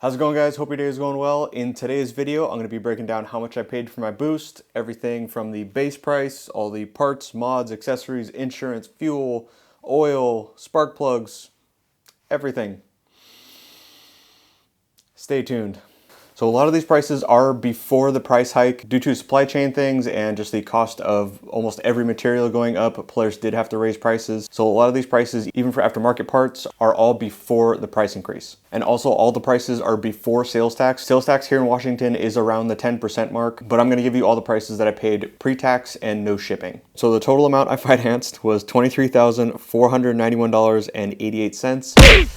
How's it going, guys? Hope your day is going well. In today's video, I'm going to be breaking down how much I paid for my Boost, everything from the base price, all the parts, mods, accessories, insurance, fuel, oil, spark plugs, everything. Stay tuned. So a lot of these prices are before the price hike due to supply chain things and just the cost of almost every material going up. Polaris did have to raise prices. So a lot of these prices, even for aftermarket parts, are all before the price increase. And also all the prices are before sales tax. Sales tax here in Washington is around the 10% mark, but I'm gonna give you all the prices that I paid pre-tax and no shipping. So the total amount I financed was $23,491.88.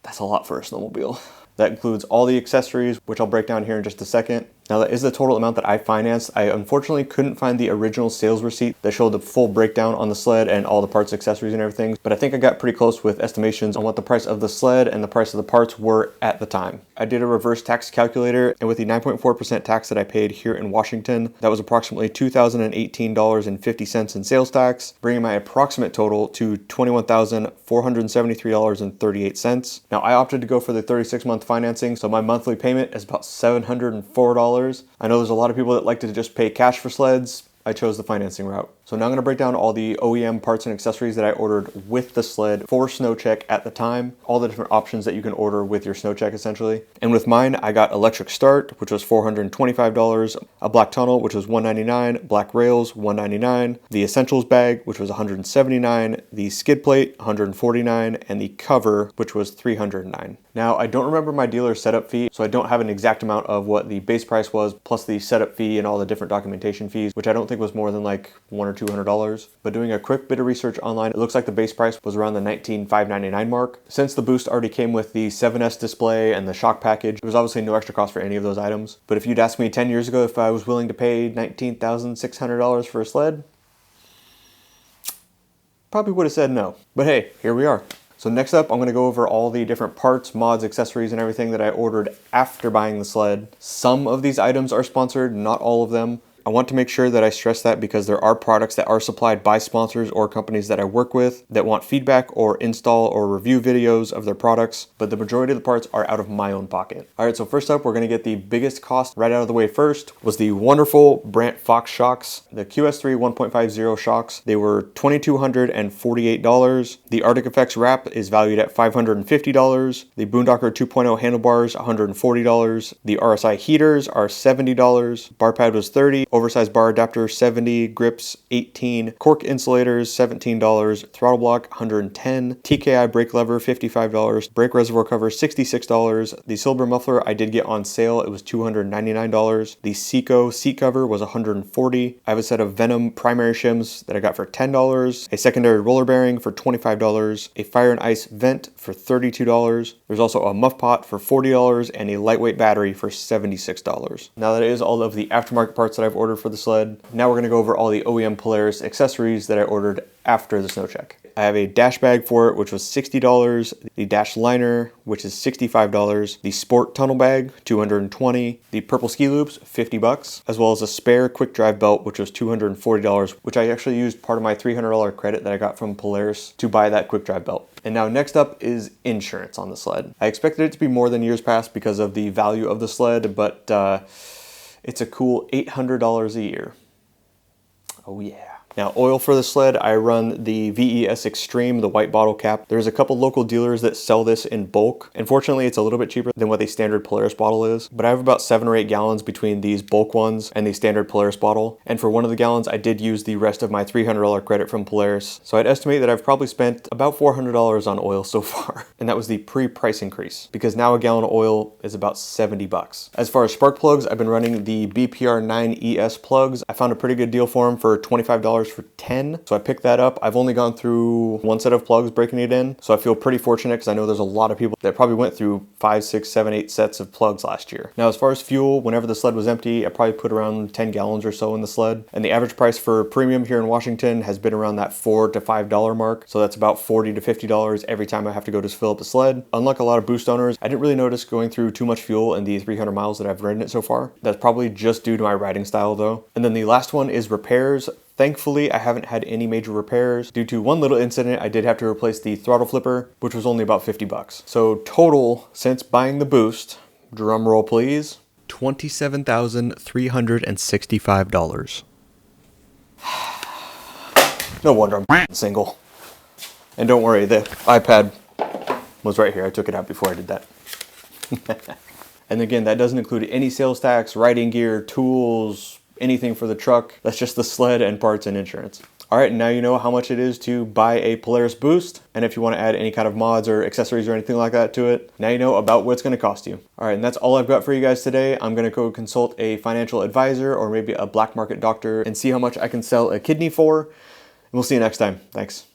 That's a lot for a snowmobile. That includes all the accessories, which I'll break down here in just a second. Now that is the total amount that I financed. I unfortunately couldn't find the original sales receipt that showed the full breakdown on the sled and all the parts, accessories, and everything, but I think I got pretty close with estimations on what the price of the sled and the price of the parts were at the time. I did a reverse tax calculator, and with the 9.4% tax that I paid here in Washington, that was approximately $2,018.50 in sales tax, bringing my approximate total to $21,473.38. Now I opted to go for the 36-month financing, so my monthly payment is about $704. I know there's a lot of people that like to just pay cash for sleds. I chose the financing route. So now I'm going to break down all the OEM parts and accessories that I ordered with the sled for SnowCheck at the time, all the different options that you can order with your SnowCheck essentially. And with mine, I got electric start, which was $425, a black tunnel, which was $199, black rails, $199, the essentials bag, which was $179, the skid plate, $149, and the cover, which was $309. Now, I don't remember my dealer's setup fee, so I don't have an exact amount of what the base price was, plus the setup fee and all the different documentation fees, which I don't think was more than like $100 or $200. But doing a quick bit of research online, it looks like the base price was around the $19,599 mark. Since the Boost already came with the 7S display and the shock package, there was obviously no extra cost for any of those items. But if you'd asked me 10 years ago if I was willing to pay $19,600 for a sled, probably would have said no. But hey, here we are. So next up, I'm going to go over all the different parts, mods, accessories, and everything that I ordered after buying the sled. Some of these items are sponsored, not all of them. I want to make sure that I stress that because there are products that are supplied by sponsors or companies that I work with that want feedback or install or review videos of their products, but the majority of the parts are out of my own pocket. All right, so first up, we're going to get the biggest cost right out of the way first was the wonderful Brandt Fox shocks, the QS3 1.50 shocks. They were $2,248. The Arctic Effects wrap is valued at $550. The Boondocker 2.0 handlebars, $140. The RSI heaters are $70. Bar pad was $30. Oversized bar adapter, $70, grips, $18, cork insulators, $17, throttle block, $110, TKI brake lever, $55, brake reservoir cover, $66. The Silver muffler I did get on sale, it was $299. The Seco seat cover was $140. I have a set of Venom primary shims that I got for $10, a secondary roller bearing for $25, a fire and ice vent for $32. There's also a muff pot for $40 and a lightweight battery for $76. Now that is all of the aftermarket parts that I've ordered for the sled. Now we're going to go over all the OEM Polaris accessories that I ordered after the SnowCheck. I have a dash bag for it, which was $60, the dash liner, which is $65, the sport tunnel bag, $220, the purple ski loops, $50, as well as a spare quick drive belt, which was $240, which I actually used part of my $300 credit that I got from Polaris to buy that quick drive belt. And now next up is insurance on the sled. I expected it to be more than years past because of the value of the sled, but it's a cool $800 a year. Oh yeah. Now, oil for the sled, I run the VES Extreme, the white bottle cap. There's a couple local dealers that sell this in bulk. Unfortunately, it's a little bit cheaper than what the standard Polaris bottle is, but I have about 7 or 8 gallons between these bulk ones and the standard Polaris bottle. And for one of the gallons, I did use the rest of my $300 credit from Polaris. So I'd estimate that I've probably spent about $400 on oil so far. And that was the pre-price increase, because now a gallon of oil is about $70. As far as spark plugs, I've been running the BPR 9ES plugs. I found a pretty good deal for them for $25 for 10. So I picked that up. I've only gone through one set of plugs breaking it in. So I feel pretty fortunate because I know there's a lot of people that probably went through 5, 6, 7, 8 sets of plugs last year. Now, as far as fuel, whenever the sled was empty, I probably put around 10 gallons or so in the sled. And the average price for premium here in Washington has been around that $4 to $5 mark. So that's about $40 to $50 every time I have to go to fill up the sled. Unlike a lot of Boost owners, I didn't really notice going through too much fuel in the 300 miles that I've ridden it so far. That's probably just due to my riding style though. And then the last one is repairs. Thankfully, I haven't had any major repairs. Due to one little incident, I did have to replace the throttle flipper, which was only about $50. So total, since buying the Boost, Drum roll, please. $27,365. No wonder I'm single. And don't worry, the iPad was right here. I took it out before I did that. And again, that doesn't include any sales tax, riding gear, tools, anything for the truck. That's just the sled and parts and insurance. All right, now you know how much it is to buy a Polaris Boost. And if you want to add any kind of mods or accessories or anything like that to it, now you know about what it's going to cost you. All right, and that's all I've got for you guys today. I'm going to go consult a financial advisor or maybe a black market doctor and see how much I can sell a kidney for. And we'll see you next time. Thanks.